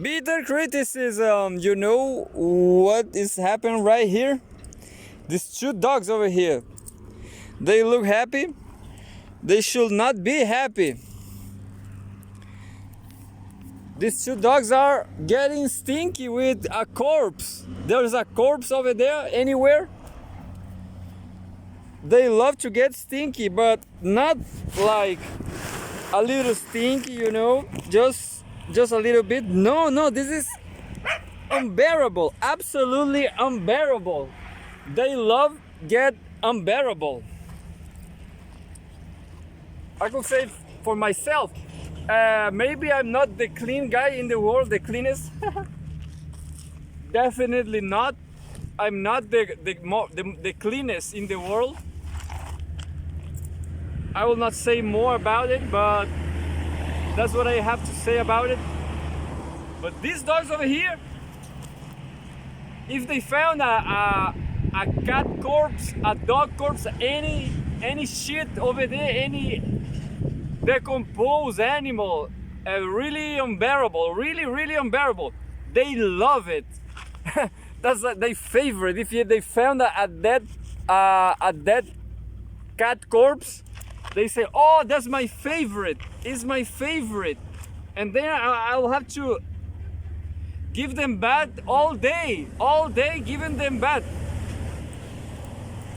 Bitter criticism. You know what is happening right here? These two dogs over here. They look happy. They should not be happy. These two dogs are getting stinky with a corpse. There's a corpse over there anywhere. They love to get stinky, but not like a little stinky, you know, just a little bit. No, this is unbearable, absolutely unbearable. They love get unbearable. I could say for myself, maybe I'm not the clean guy in the world, the cleanest. Definitely not. I'm not the cleanest in the world. I will not say more about it, but that's what I have to say about it. But these dogs over here, if they found a cat corpse, a dog corpse, any shit over there, any decomposed animal, really unbearable, really unbearable. They love it. That's their favorite. If they found a dead cat corpse, they say, "Oh, that's my favorite. It's my favorite," and then I'll have to give them bath all day, giving them bath.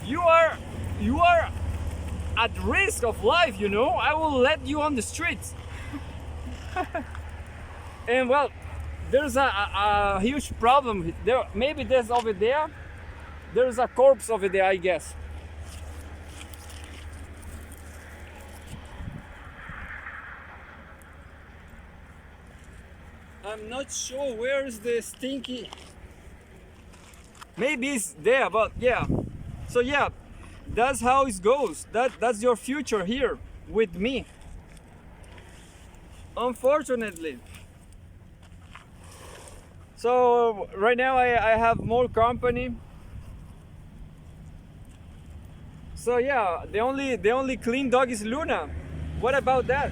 You are at risk of life, you know. I will let you on the streets. And well, there's a huge problem there. Maybe there's over there. There's a corpse over there, I guess. I'm not sure where is the stinky. Maybe it's there, but yeah. So yeah, that's how it goes. That's your future here with me. Unfortunately. So right now I have more company. So yeah, the only clean dog is Luna. What about that?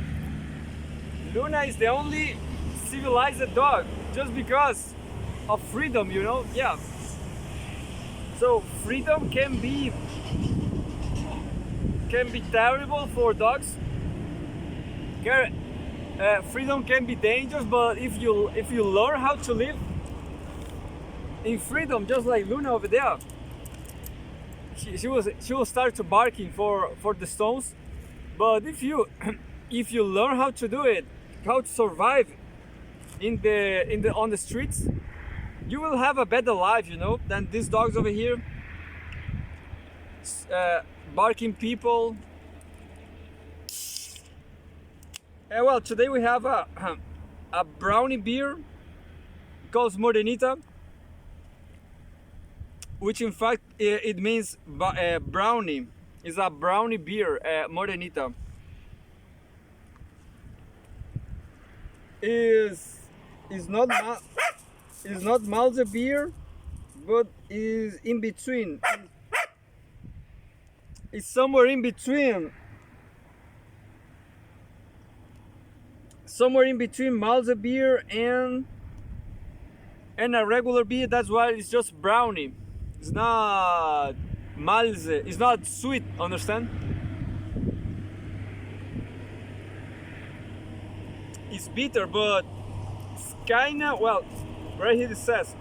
Luna is the only civilized dog just because of freedom, you know. Yeah, so freedom can be terrible for dogs. Freedom can be dangerous, but if you learn how to live in freedom, just like Luna over there, she will start to barking for the stones. But if you if you learn how to do it, how to survive on the streets, you will have a better life, you know, than these dogs over here, barking people. And well, today we have a brownie beer called Morenita, which in fact it means brownie. It's a brownie beer, Morenita. Is not Malta beer, but is in between. It's somewhere in between. Somewhere in between Malta beer and a regular beer. That's why it's just brownie. It's not Malze. It's not sweet. Understand? It's bitter, but it's kinda, well, right here it says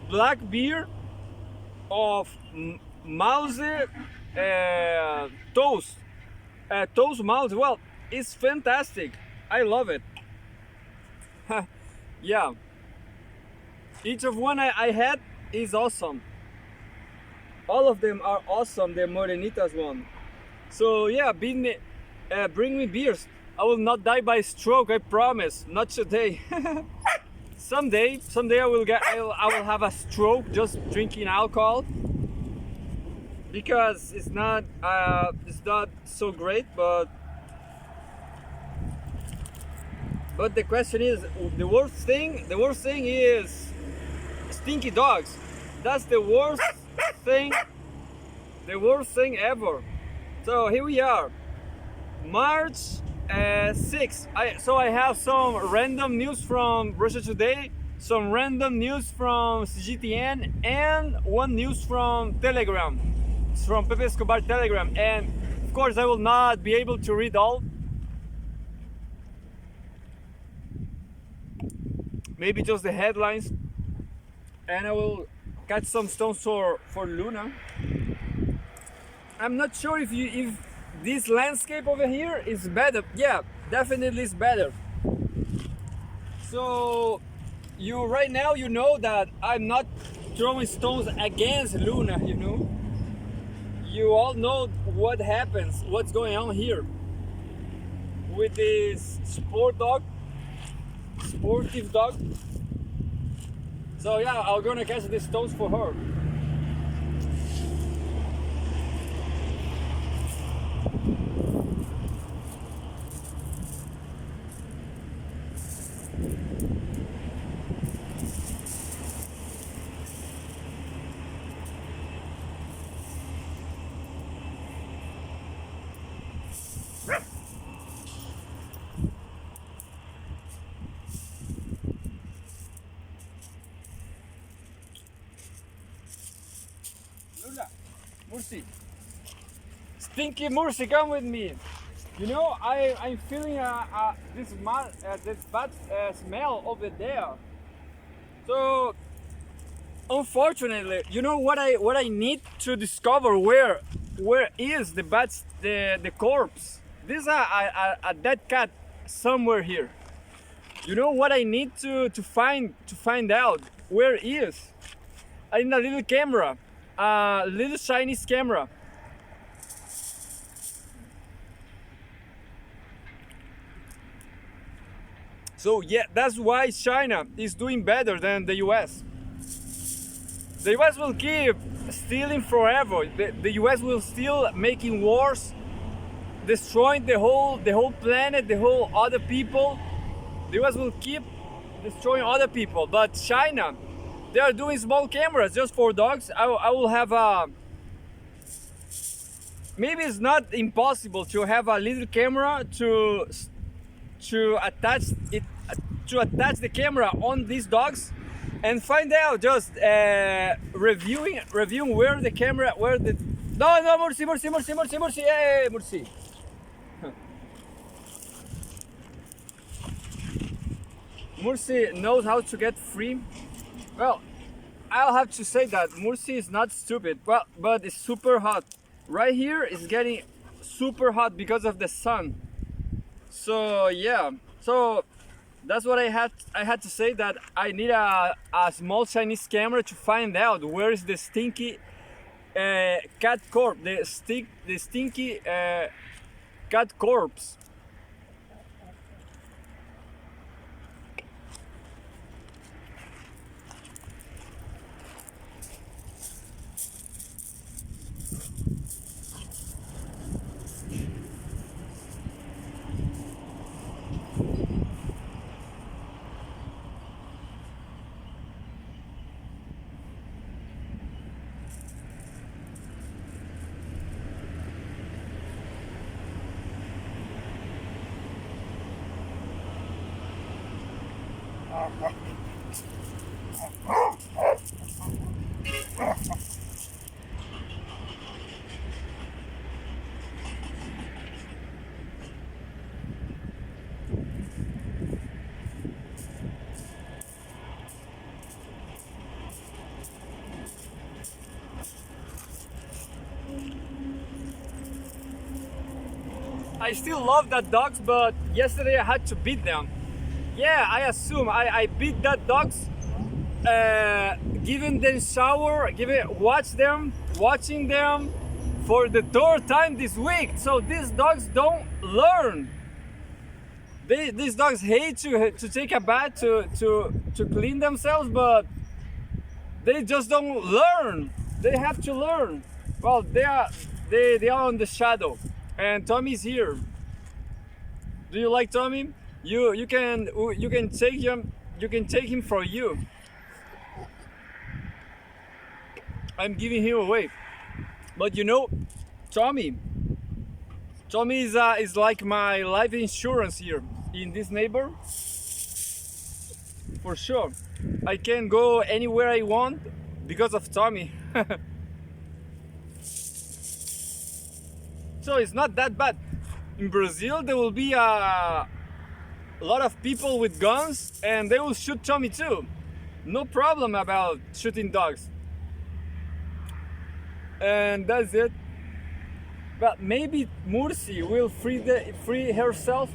black beer of Malze toast Malze. Well, it's fantastic. I love it. Yeah, each of one I had is awesome. All of them are awesome, the Morenitas one. So yeah, bring me beers. I will not die by stroke, I promise. Not today. Someday I will have a stroke just drinking alcohol, because it's not so great. But the question is, the worst thing is stinky dogs. That's the worst thing ever. So here we are, March 6. So I have some random news from Russia Today, some random news from CGTN, and one news from Telegram. It's from Pepe Escobar Telegram, and of course I will not be able to read all. Maybe just the headlines, and I will catch some stones for Luna. I'm not sure if this landscape over here is better. Yeah, definitely is better. So you right now you know that I'm not throwing stones against Luna, you know. You all know what happens, what's going on here with this sportive dog. So yeah, I'm gonna catch the stones for her. Luna, Mursi, Stinky Mursi, come with me. You know, I'm feeling this bad smell over there. So, unfortunately, you know what I need to discover where is the corpse. This is a dead cat somewhere here. You know what I need to find out where is. I need a little camera, a little Chinese camera. So yeah, that's why China is doing better than the US. The US will keep stealing forever. The US will still making wars, destroying the whole planet, the whole other people. The US will keep destroying other people. But China, they are doing small cameras just for dogs. I will have a. Maybe it's not impossible to have a little camera to attach the camera on these dogs and find out, just reviewing where the camera, no Mursi, hey Mursi. Mursi knows how to get free. Well, I'll have to say that Mursi is not stupid, but it's super hot. Right here is getting super hot because of the sun. So yeah, so that's what I had to say, that I need a small Chinese camera to find out where is the stinky cat corpse, the stinky cat corpse. I still love that dogs, but yesterday I had to beat them. Yeah, I assume I beat that dogs, giving them shower, watching them for the third time this week. So these dogs don't learn. These dogs hate to take a bath to clean themselves, but they just don't learn. They have to learn. Well, they are on the shadow, and Tommy's here. Do you like Tommy? You can take him. You can take him for you. I'm giving him away. But you know, Tommy Tommy is like my life insurance here in this neighbor. For sure. I can go anywhere I want because of Tommy. So it's not that bad. In Brazil, there will be a lot of people with guns and they will shoot Tommy too. No problem about shooting dogs. And that's it. But maybe Mursi will free herself,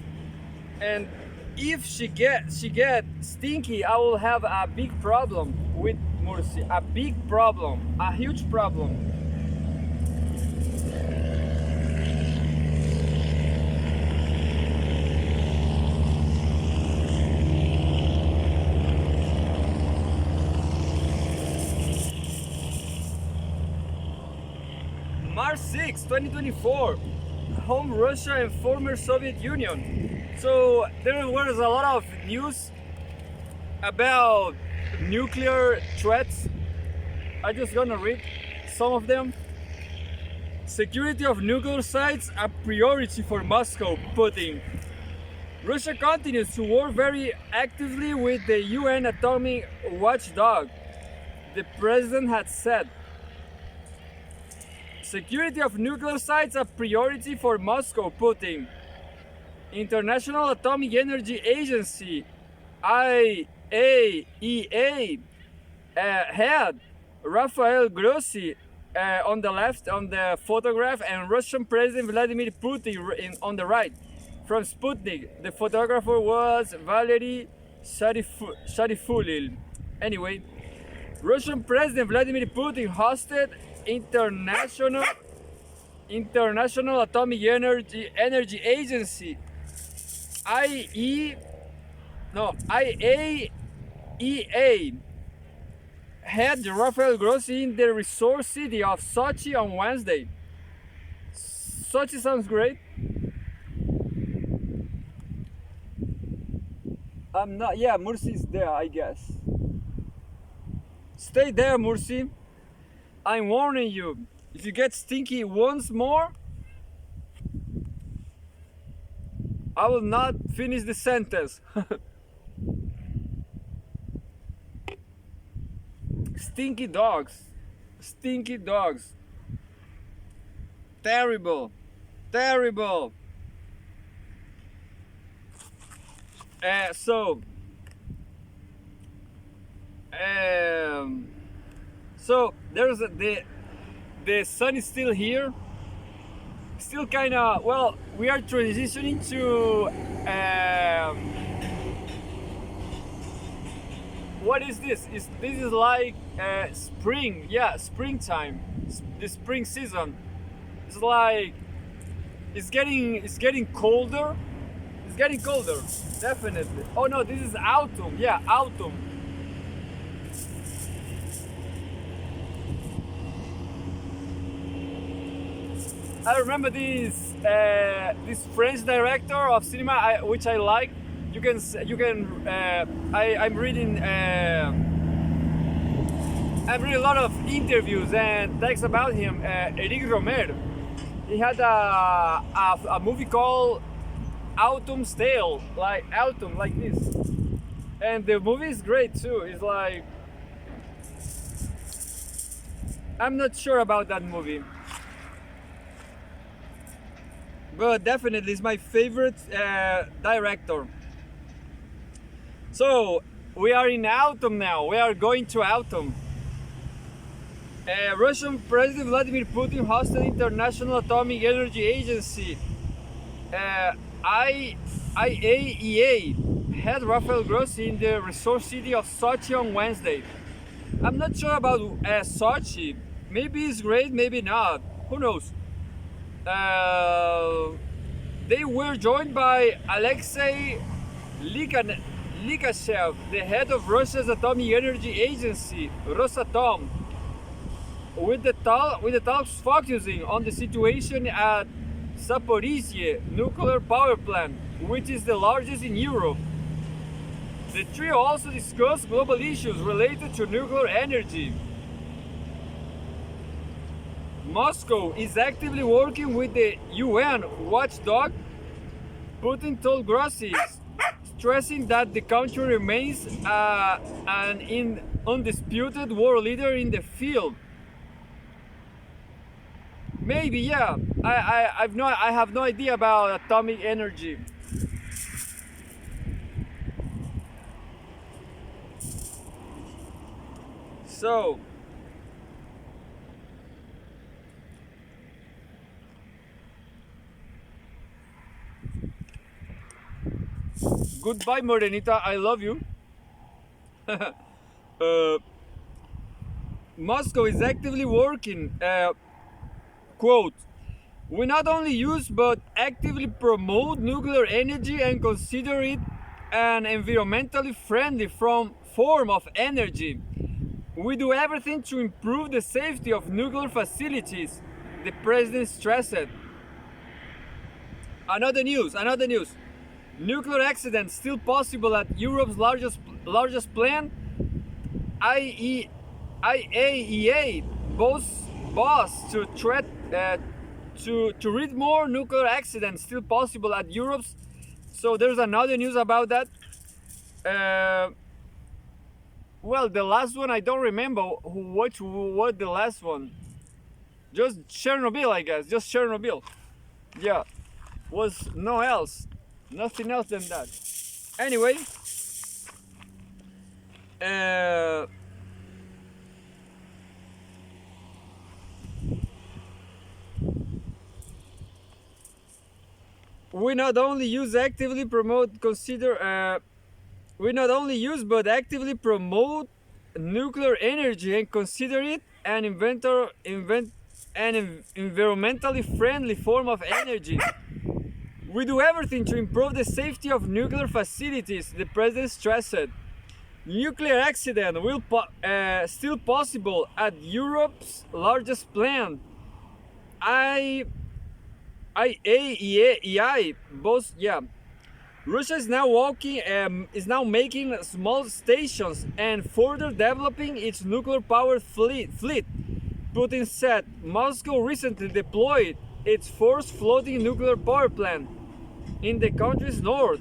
and if she get stinky, I will have a big problem with Mursi. A big problem, a huge problem. March 6, 2024, home Russia and former Soviet Union. So there was a lot of news about nuclear threats. I'm just gonna read some of them. Security of nuclear sites a priority for Moscow, Putin. Russia continues to work very actively with the UN atomic watchdog, the president had said. Security of nuclear sites a priority for Moscow, Putin. International Atomic Energy Agency, IAEA, head Rafael Grossi on the left on the photograph, and Russian President Vladimir Putin on the right. From Sputnik, the photographer was Valery Sharifulil. Anyway, Russian President Vladimir Putin hosted International Atomic Energy Agency IAEA head Rafael Grossi in the resort city of Sochi on Wednesday. Sochi sounds great. Yeah, Mursi is there, I guess. Stay there, Mursi. I'm warning you, if you get stinky once more, I will not finish the sentence. Stinky dogs. Stinky dogs. Terrible. Terrible. So there's the sun is still here, still kind of, well, we are transitioning to what is this? This is like spring, yeah, springtime, the spring season. It's like it's getting colder. It's getting colder, definitely. Oh no, this is autumn. Yeah, autumn. I remember this French director of cinema, which I like. I'm reading a lot of interviews and texts about him. Eric Romer. He had a movie called Autumn's Tale, like autumn, like this, and the movie is great too. It's like, I'm not sure about that movie, but definitely it's my favorite director. So we are in autumn now. We are going to autumn. Russian President Vladimir Putin hosted International Atomic Energy Agency IAEA head Rafael Grossi in the resort city of Sochi on Wednesday. I'm not sure about Sochi. Maybe it's great, maybe not. Who knows? They were joined by Alexei Likashev, the head of Russia's Atomic Energy Agency, Rosatom, with the talks focusing on the situation at Zaporizhzhia nuclear power plant, which is the largest in Europe. The trio also discussed global issues related to nuclear energy. Moscow is actively working with the UN watchdog. Putin told Grossi, stressing that the country remains an undisputed world leader in the field. Maybe, yeah. I have no idea about atomic energy. So, goodbye, Morenita. I love you. uh, Moscow is actively working. Quote, we not only use but actively promote nuclear energy and consider it an environmentally friendly form of energy. We do everything to improve the safety of nuclear facilities, the president stressed. Another news. Nuclear accident still possible at Europe's largest plant. IAEA boss to threat to read more nuclear accidents still possible at Europe's. So there's another news about that. Well, the last one I don't remember what the last one. Just Chernobyl, I guess. Just Chernobyl. Yeah, was nothing else than that. Anyway, we not only use actively promote consider we not only use but actively promote nuclear energy and consider it an environmentally friendly form of energy. We do everything to improve the safety of nuclear facilities, the president stressed. Nuclear accident will still possible at Europe's largest plant. IAEA both, yeah. Russia is now making small stations and further developing its nuclear powered fleet. Putin said Moscow recently deployed its first floating nuclear power plant in the country's north,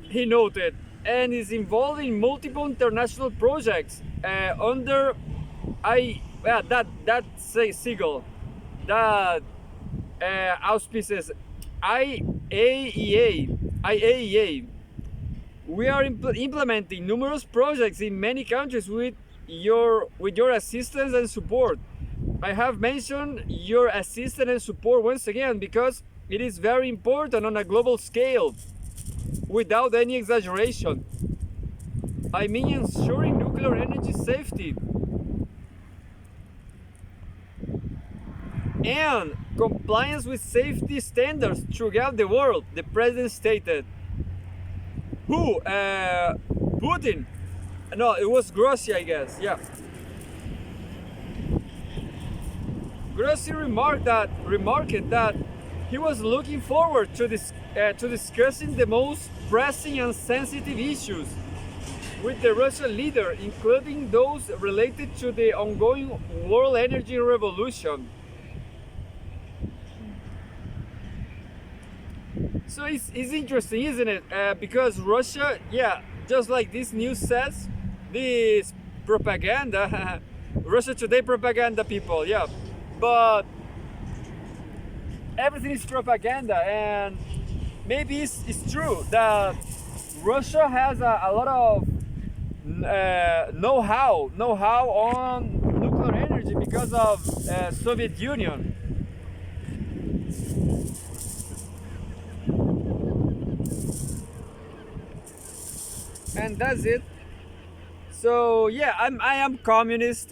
he noted, and is involved in multiple international projects under Siegel, that auspices IAEA. We are implementing numerous projects in many countries with your assistance and support. I have mentioned your assistance and support once again because it is very important on a global scale, without any exaggeration. I mean ensuring nuclear energy safety and compliance with safety standards throughout the world, the president stated. Who? Putin? No, it was Grossi, I guess. Yeah. Grossi remarked that he was looking forward to discussing the most pressing and sensitive issues with the Russian leader, including those related to the ongoing world energy revolution. So it's interesting, isn't it? Because Russia, yeah, just like this news says, this propaganda, Russia Today propaganda people, yeah. But everything is propaganda, and maybe it's true that Russia has a lot of know-how on nuclear energy because of Soviet Union. And that's it. So yeah, I am communist.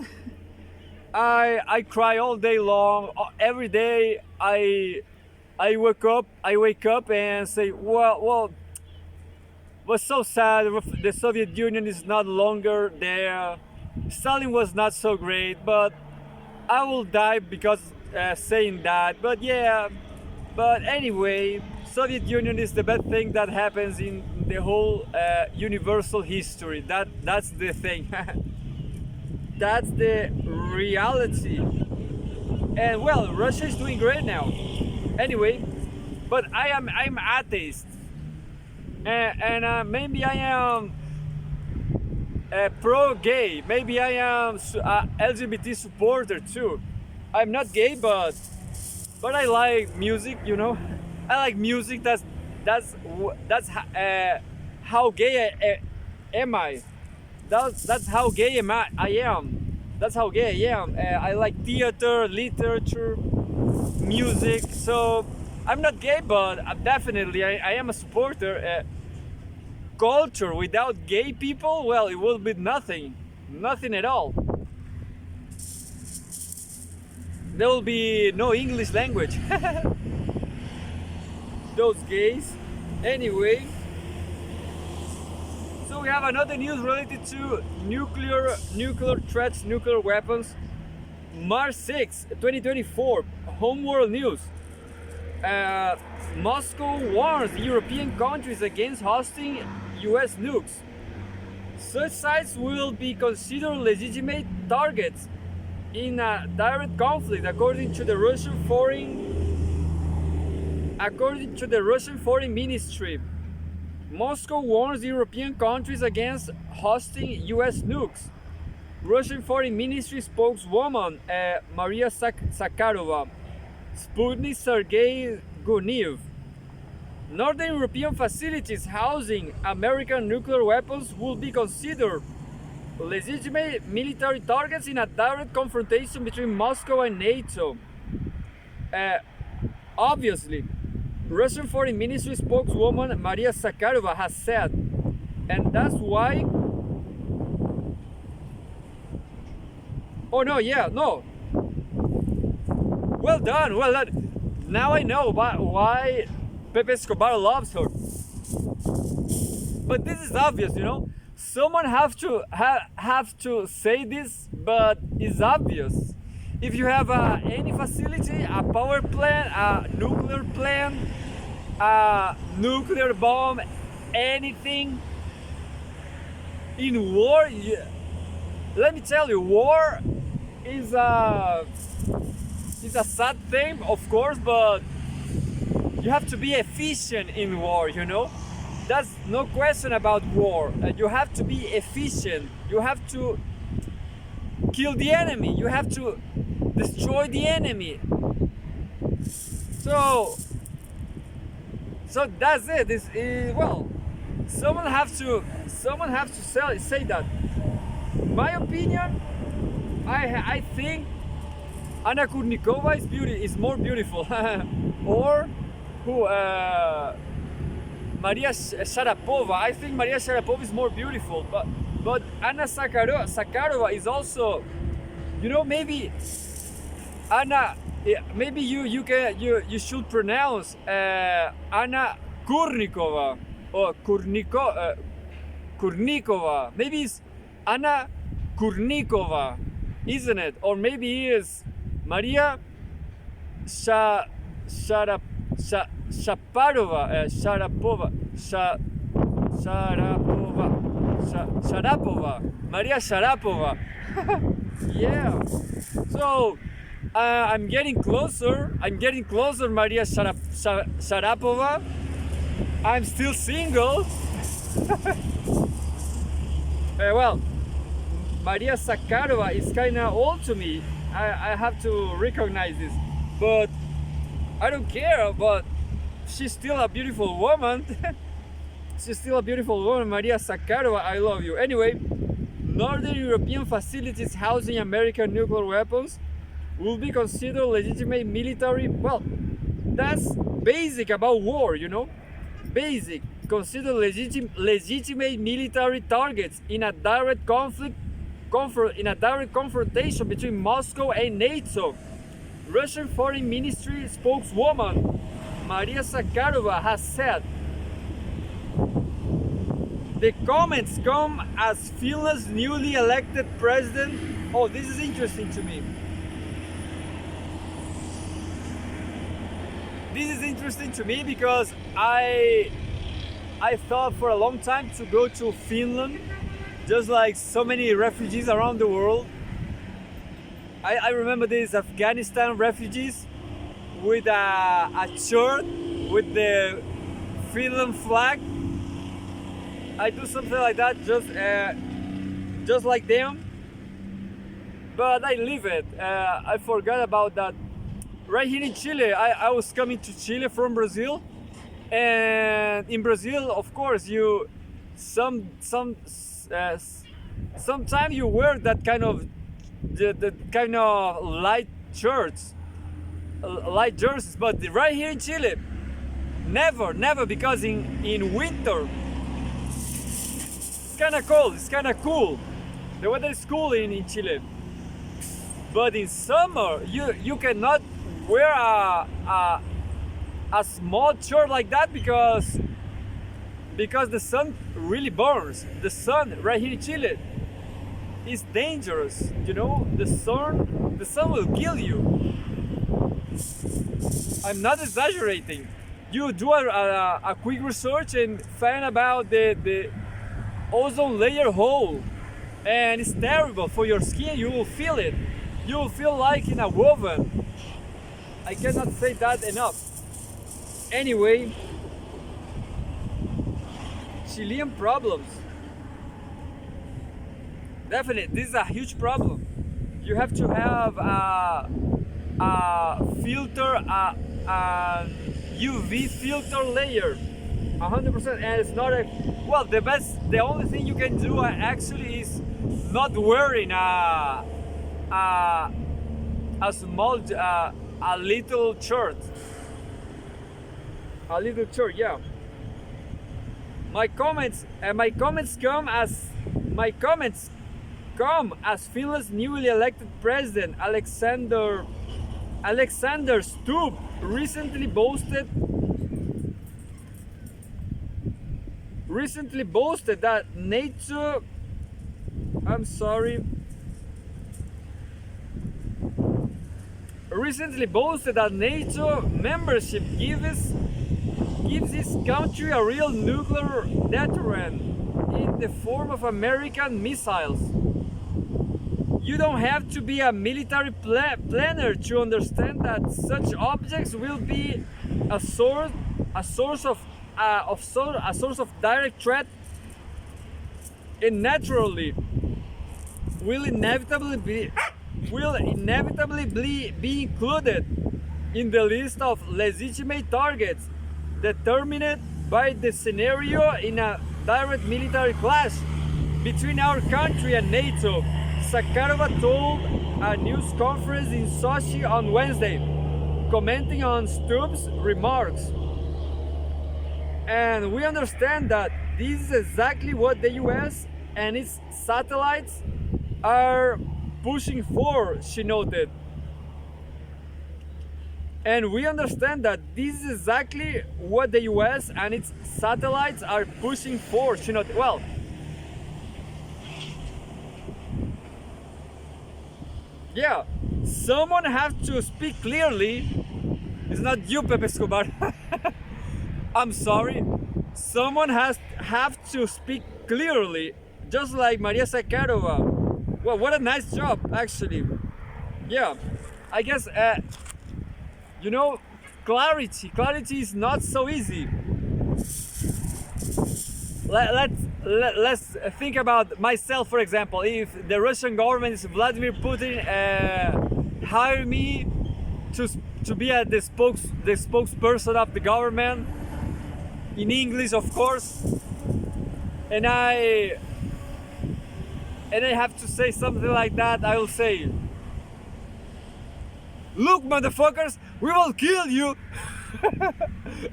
I cry all day long. Every day I wake up and say, well, was so sad. The Soviet Union is not longer there. Stalin was not so great, but I will die because saying that. But yeah, but anyway, Soviet Union is the best thing that happens in the whole universal history. That's the thing. That's the reality. And well, Russia is doing great now. Anyway, but I'm atheist, and maybe I am pro-gay. Maybe I am LGBT supporter too. I'm not gay, but I like music. You know, I like music. That's how gay am I. That's how gay I am. That's how gay I am. I like theater, literature, music. So I'm not gay, but definitely I am a supporter. Culture without gay people, well, it will be nothing, nothing at all. There will be no English language. Those gays. Anyway, so we have another news related to nuclear threats, nuclear weapons. March 6, 2024, Homeworld News. Moscow warns European countries against hosting US nukes. Such sites will be considered legitimate targets in a direct conflict, according to the Russian Foreign Ministry. Moscow warns European countries against hosting US nukes. Russian Foreign Ministry spokeswoman Maria Zakharova. Sputnik Sergei Gunev. Northern European facilities housing American nuclear weapons will be considered legitimate military targets in a direct confrontation between Moscow and NATO. Obviously, Russian Foreign Ministry spokeswoman Maria Zakharova has said, and that's why. Oh no, yeah, no. Well done, well done. Now I know why Pepe Escobar loves her. But this is obvious, you know. Someone have to say this, but it's obvious. If you have any facility, a power plant, a nuclear plant, a nuclear bomb, anything in war, let me tell you, war is a sad thing, of course, but you have to be efficient in war, you know. That's no question about war. You have to be efficient. You have to kill the enemy. You have to destroy the enemy. So that's it. Well, someone have to say that. My opinion, I think Anna Kurnikova is more beautiful, or who Maria Sharapova. I think Maria Sharapova is more beautiful, but Anna Zakharova is also, you know, maybe Anna. Maybe you should pronounce Anna Kurnikova or Kurnikova. Maybe it's Anna Kurnikova, isn't it? Or maybe it is Maria Sharapova, Maria Sharapova. Yeah. So I'm getting closer, Maria Sharapova. I'm still single. Well, Maria Zakharova is kinda old to me. I have to recognize this, but I don't care. But she's still a beautiful woman. Maria Zakharova, I love you. Anyway, Northern European facilities housing American nuclear weapons will be considered legitimate military. Well, that's basic about war, you know. Basic. Consider legitimate military targets in a direct confrontation between Moscow and NATO. Russian Foreign Ministry spokeswoman Maria Zakharova has said. The comments come as Finland's newly elected president. Oh, this is interesting to me. This is interesting to me because I thought for a long time to go to Finland, just like so many refugees around the world. I remember these Afghanistan refugees with a shirt with the Finland flag. I do something like that, just like them, but I leave it. I forgot about that. Right here in Chile, I was coming to Chile from Brazil, and in Brazil, of course, you sometimes you wear that kind of the kind of light shirts, light jerseys, but right here in Chile, never, because in winter it's kind of cold, it's kind of cool. The weather is cool in Chile, but in summer you cannot wear a small shirt like that because the sun really burns. The sun right here in Chile is dangerous, you know. The sun will kill you. I'm not exaggerating. You do a quick research and find about the ozone layer hole, and it's terrible for your skin. You will feel it. You will feel like in a oven. I cannot say that enough. Anyway, Chilean problems. Definitely, this is a huge problem. You have to have a filter, a UV filter layer, 100%. And it's not well. The only thing you can do actually is not wearing a small, a little shirt. A little shirt, yeah. My comments come as Finland's newly elected president Alexander Stubb recently boasted that NATO membership gives his country a real nuclear deterrent in the form of American missiles. You don't have to be a military planner to understand that such objects will be a source of direct threat, and naturally will inevitably be included in the list of legitimate targets determined by the scenario in a direct military clash between our country and NATO, Zakharova told a news conference in Sochi on Wednesday, commenting on Stubb's remarks. And we understand that this is exactly what the US and its satellites are pushing for, she noted. And we understand that this is exactly what the US and its satellites are pushing for, she noted. Well, yeah, someone has to speak clearly. It's not you, Pepe Escobar. I'm sorry. Someone have to speak clearly, just like Maria Zakharova. Well, what a nice job, actually. Yeah, I guess, you know, clarity is not so easy. Let's think about myself, for example. If the Russian government is Vladimir Putin hire me to be the spokesperson of the government in English, of course, and I have to say something like that, I will say, "Look, motherfuckers, we will kill you."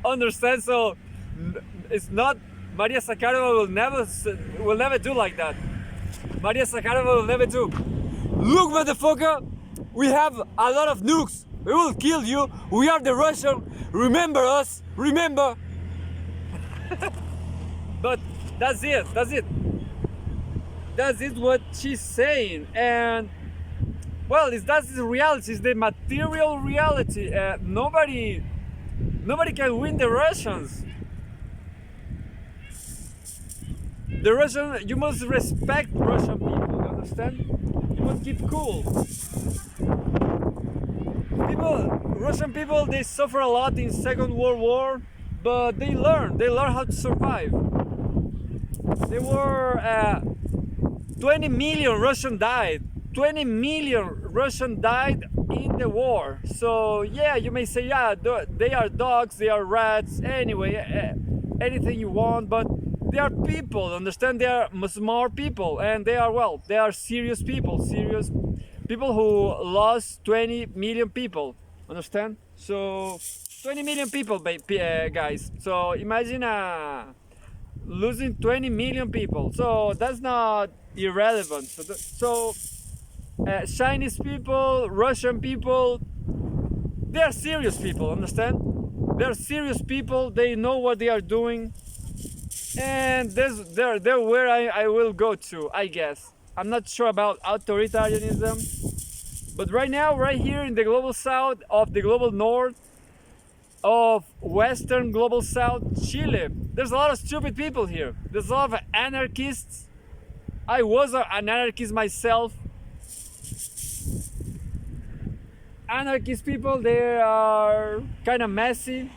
Understand? So it's not. Maria Zakharova will never do like that. Maria Zakharova will never do. "Look, motherfucker, we have a lot of nukes. We will kill you. We are the Russian. Remember us. Remember." But that's it. That's it. What she's saying, and well, that's the reality. It's the material reality. Nobody can win the Russians. You must respect Russian people, you understand? You everyone keep cool. Russian people, they suffer a lot in Second World War, but they learn how to survive. There were 20 million Russian died. 20 million Russian died in the war. So yeah, you may say, yeah, they are dogs, they are rats, anyway, anything you want, but they are people, understand? They are smart people, and they are serious people who lost 20 million people, understand? So 20 million people, guys. So imagine losing 20 million people. So that's not irrelevant. So Chinese people, Russian people, they are serious people, understand? They are serious people, they know what they are doing, and they're where I will go to, I guess. I'm not sure about authoritarianism, but right now, right here in the global south of the global north of Western global south, Chile, there's a lot of stupid people here. There's a lot of anarchists. I was an anarchist myself. Anarchist people, they are kind of messy.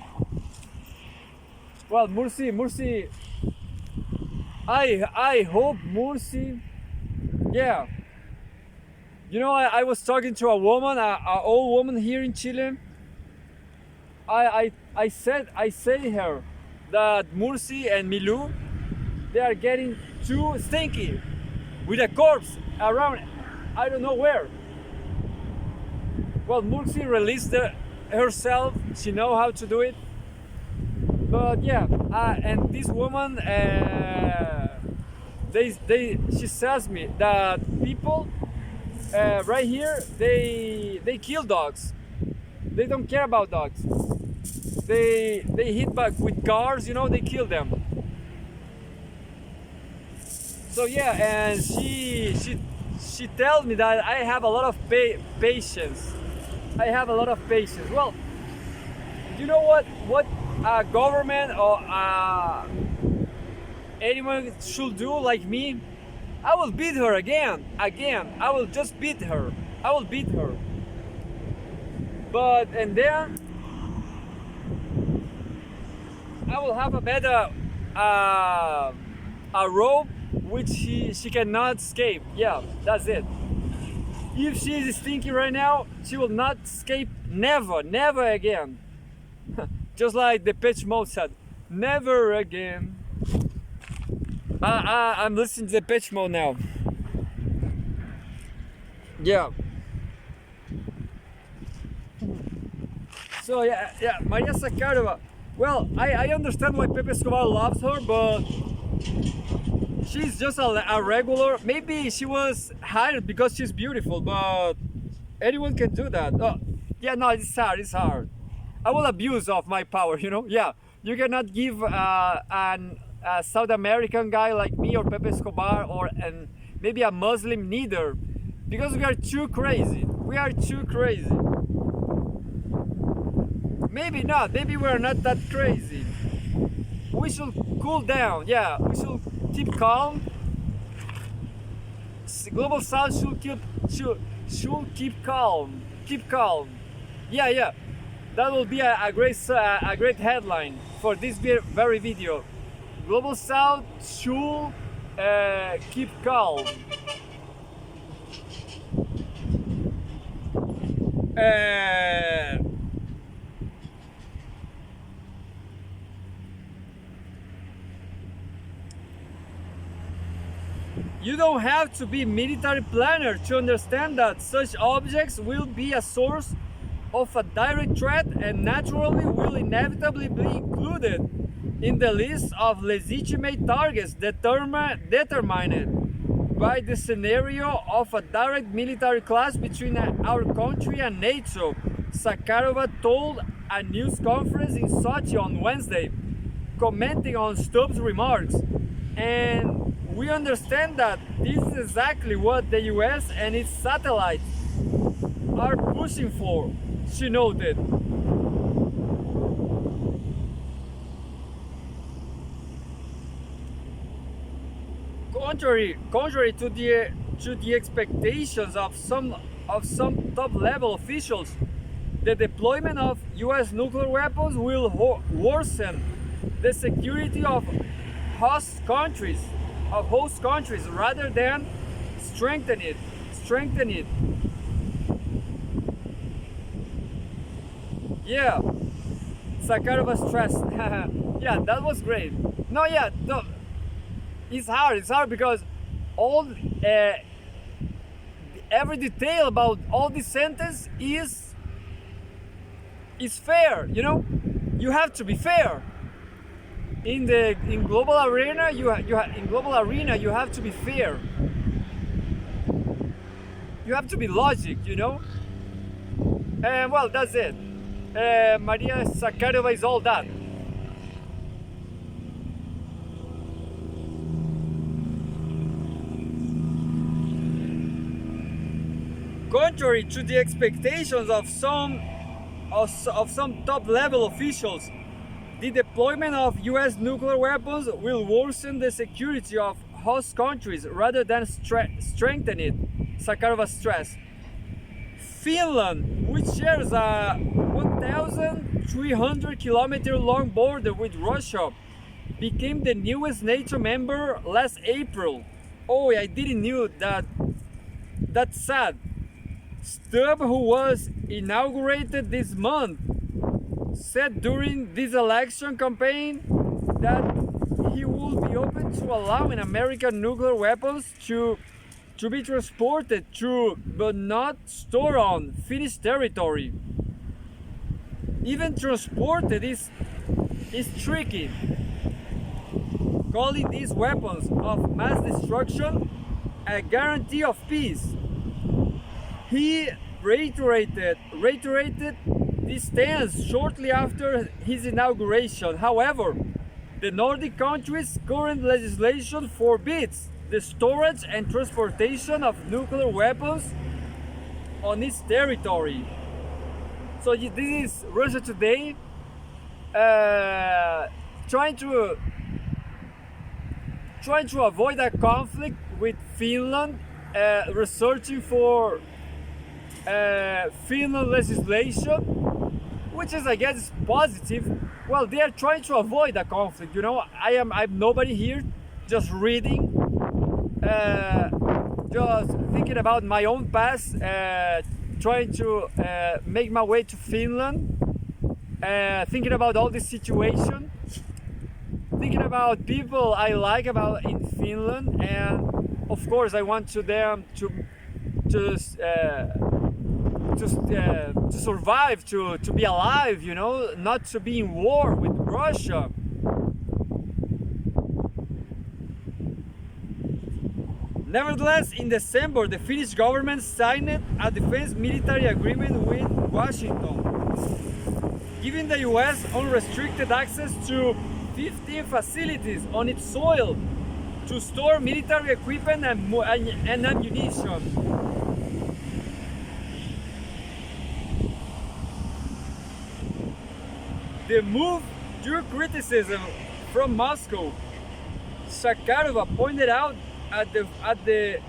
Well, Mursi, I hope Mursi, yeah. You know, I was talking to a woman, a old woman here in Chile. I said her that Mursi and Milou, they are getting too stinky with a corpse around, I don't know where. Well, Mursi released herself. She know how to do it. But yeah, and this woman, she says me that people right here, they kill dogs. They don't care about dogs. They hit back with cars, you know, they kill them. So yeah, and she tells me that I have a lot of patience. I have a lot of patience. Well, you know what a government or anyone should do like me? I will beat her again. I will just beat her. I will beat her. But and then I will have a better a rope which she cannot escape. Yeah, that's it. If she is stinky right now, she will not escape. Never again. Just like the Pitch Mode said, never again. I'm listening to the Pitch Mode now. Yeah. So yeah, Maria Zakharova. Well, I understand why Pepe Escobar loves her, but she's just a regular. Maybe she was hired because she's beautiful, but anyone can do that. Oh, yeah, no, it's hard. I will abuse of my power, you know? Yeah, you cannot give a South American guy like me or Pepe Escobar and maybe a Muslim neither, because we are too crazy. We are too crazy. Maybe not, maybe we're not that crazy. We should cool down, yeah, we should keep calm. Global South should keep calm. Keep calm. Yeah. That will be a great headline for this very video. Global South should keep calm. You don't have to be military planner to understand that such objects will be a source of a direct threat and naturally will inevitably be included in the list of legitimate targets determined by the scenario of a direct military clash between our country and NATO, Zakharova told a news conference in Sochi on Wednesday, commenting on Stubbs' remarks. And we understand that this is exactly what the US and its satellites are pushing for, she noted. Contrary to the to the expectations of some top level officials, the deployment of US nuclear weapons will worsen the security of host countries rather than strengthen it. Yeah, Sakharova stress. Yeah, that was great. No, yeah, no, it's hard because all every detail about all this sentence is fair. You know, you have to be fair. In global arena, you have to be fair. You have to be logic. You know. And well, that's it. Maria Sakharova is all that. Contrary to the expectations of some top-level officials, the deployment of US nuclear weapons will worsen the security of host countries rather than strengthen it, Sakharova stressed. Finland, which shares a 1,300-kilometer long border with Russia, became the newest NATO member last April. Oh, I didn't knew that. That's sad. Stubb, who was inaugurated this month, said during this election campaign that he would be open to allowing American nuclear weapons to be transported through but not stored on Finnish territory. Even transported is tricky, calling these weapons of mass destruction a guarantee of peace. He reiterated this stance shortly after his inauguration. However, the Nordic countries' current legislation forbids the storage and transportation of nuclear weapons on its territory. So this is Russia Today trying to avoid a conflict with Finland, researching for Finland legislation, which is, I guess, positive. Well, they are trying to avoid a conflict. You know, I'm nobody here, just reading, just thinking about my own past, trying to make my way to Finland, thinking about all this situation, thinking about people I like about in Finland, and of course I want them to survive, to be alive, you know, not to be in war with Russia. Nevertheless, in December, the Finnish government signed a defense military agreement with Washington, giving the US unrestricted access to 15 facilities on its soil to store military equipment and ammunition. The move drew criticism from Moscow. Sakharova pointed out at the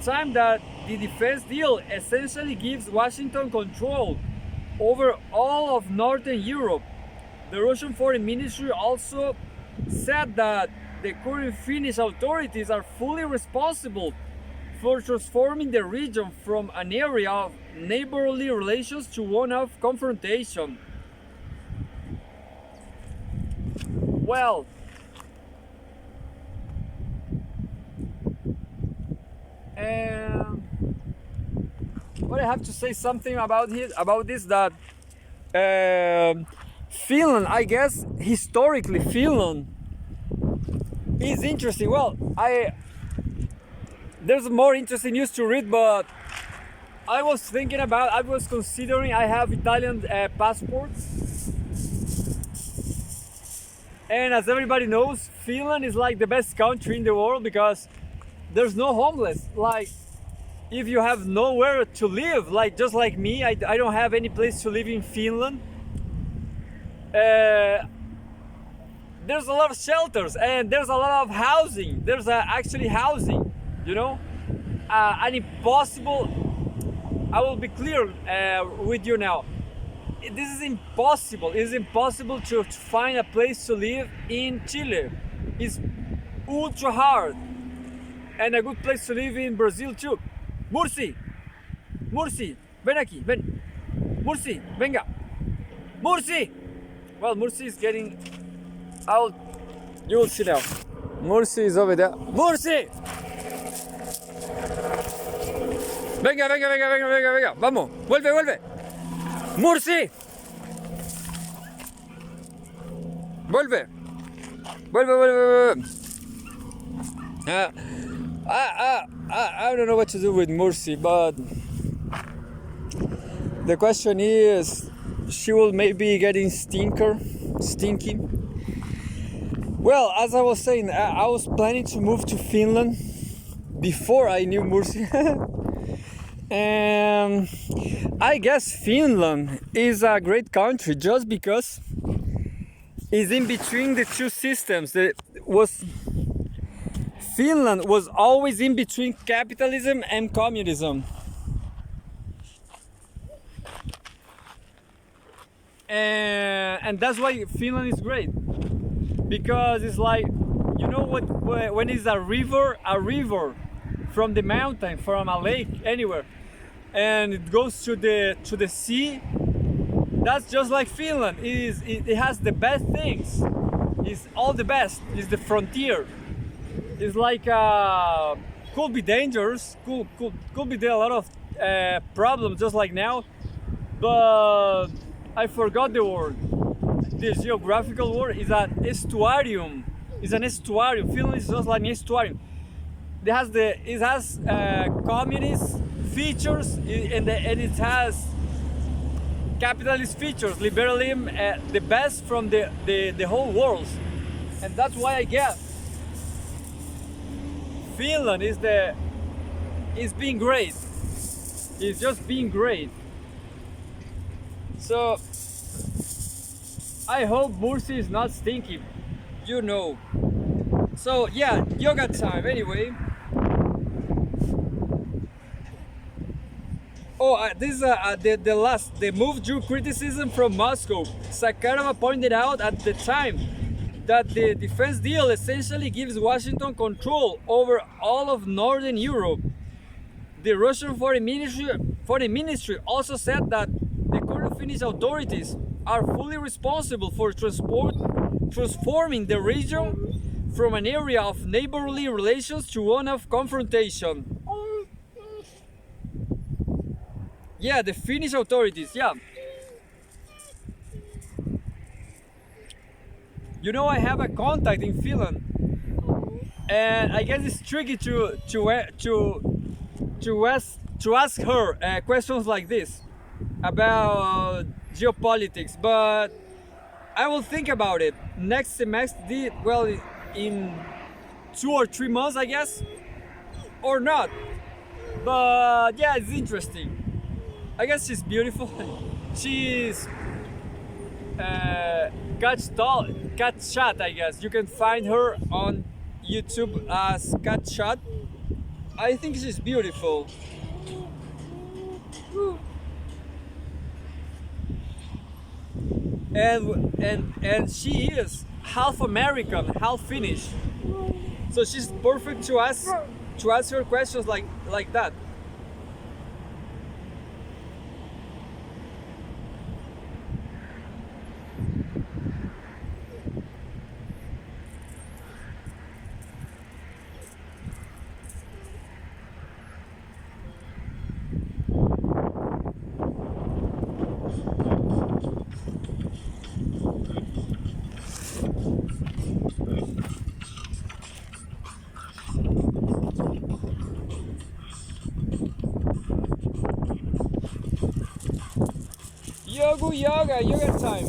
time that the defense deal essentially gives Washington control over all of Northern Europe. The Russian Foreign Ministry also said that the current Finnish authorities are fully responsible for transforming the region from an area of neighborly relations to one of confrontation. Well, but I have to say something about this, that Finland, I guess historically Finland is interesting. Well, there's more interesting news to read, but I was considering, I have Italian passports, and as everybody knows, Finland is like the best country in the world because there's no homeless. Like, if you have nowhere to live, like just like me, I don't have any place to live in Finland. There's a lot of shelters and there's a lot of housing. There's actually housing, you know. an impossible. I will be clear with you now. This is impossible. It is impossible to find a place to live in Chile. It's ultra hard, and a good place to live in Brazil too. Murci, Murci, ven aquí, ven. Murci, venga. Murci. Well, Murci is getting out. You will see now. Murci is over there. Murci. Venga, venga, venga, venga, venga, venga. Vamos, vuelve, vuelve. Murci. Vuelve. Vuelve, vuelve, vuelve. I don't know what to do with Murci, but the question is, she will maybe getting stinky. Well, as I was saying, I was planning to move to Finland before I knew Murci. And I guess Finland is a great country just because it's in between the two systems. Finland was always in between capitalism and communism. And that's why Finland is great, because it's like, you know what, when it's a river from the mountain, from a lake, anywhere, and it goes to the sea. That's just like Finland. It has the best things. It's all the best. It's the frontier. It's like could be dangerous. Could be there a lot of problems, just like now. But I forgot the word. The geographical word is an estuarium. It's an estuarium. Finland is just like an estuarium. It has communist features, and it has capitalist features, liberalism, the best from the whole world. And that's why I guess Finland is being great. It's just being great. So I hope Murci is not stinky, you know. So yeah, yoga time anyway. Oh, this is the move drew criticism from Moscow. Sakharova pointed out at the time that the defense deal essentially gives Washington control over all of Northern Europe. The Russian Foreign Ministry also said that the current Finnish authorities are fully responsible for transforming the region from an area of neighborly relations to one of confrontation. Yeah, the Finnish authorities, yeah. You know, I have a contact in Finland, and I guess it's tricky to ask her questions like this about geopolitics, but I will think about it next semester. Well, in 2 or 3 months, I guess, or not. But yeah, it's interesting. I guess she's beautiful. She's Cat Chat, I guess. You can find her on YouTube as Cat Chat. I think she's beautiful. And she is half American, half Finnish. So she's perfect to ask her questions like that. Yoga time.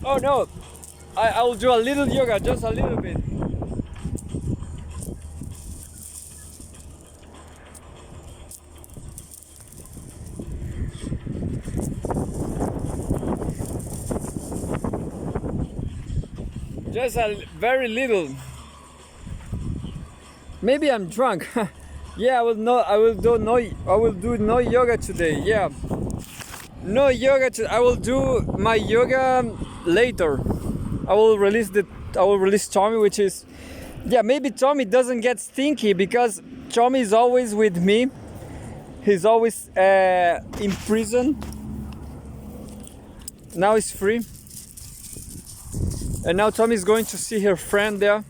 Oh no, I will do a little yoga, just a little bit. Just a very little. Maybe I'm drunk. Yeah, I will do no yoga today. Yeah. No yoga I will do my yoga later. I will release Tommy, which is, yeah, maybe Tommy doesn't get stinky because Tommy is always with me. He's always in prison. Now he's free. And now Tommy is going to see her friend there.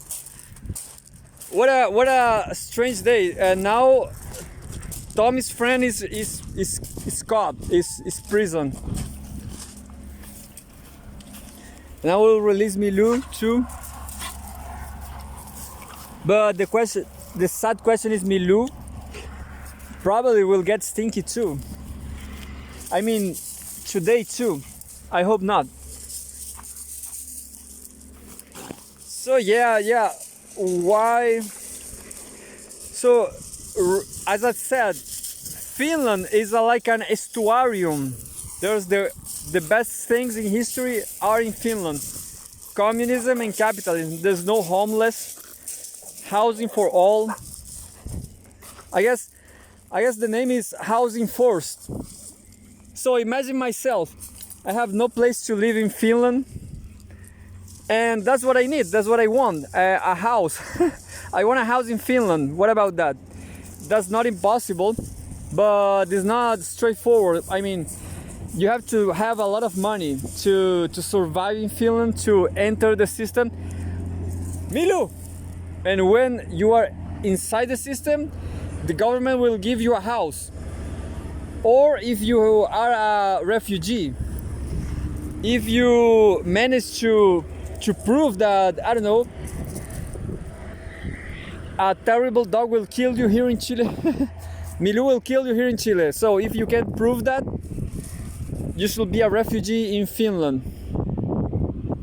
What a strange day. And now Tommy's friend is caught, is prison. And I will release Milou too. But the sad question is Milou probably will get stinky too. I mean, today too. I hope not. So yeah. Why? So as I said, Finland is like an estuarium. There's the best things in history are in Finland. Communism and capitalism. There's no homeless, housing for all. I guess the name is housing first. So imagine myself, I have no place to live in Finland, and that's what I need, that's what I want, a house. I want a house in Finland. What about that? That's not impossible, but it's not straightforward. I mean, you have to have a lot of money to survive in Finland, to enter the system. Milu! And when you are inside the system, the government will give you a house. Or if you are a refugee, if you manage to prove that, I don't know, a terrible dog will kill you here in Chile, Milu will kill you here in Chile. So if you can prove that, you should be a refugee in Finland.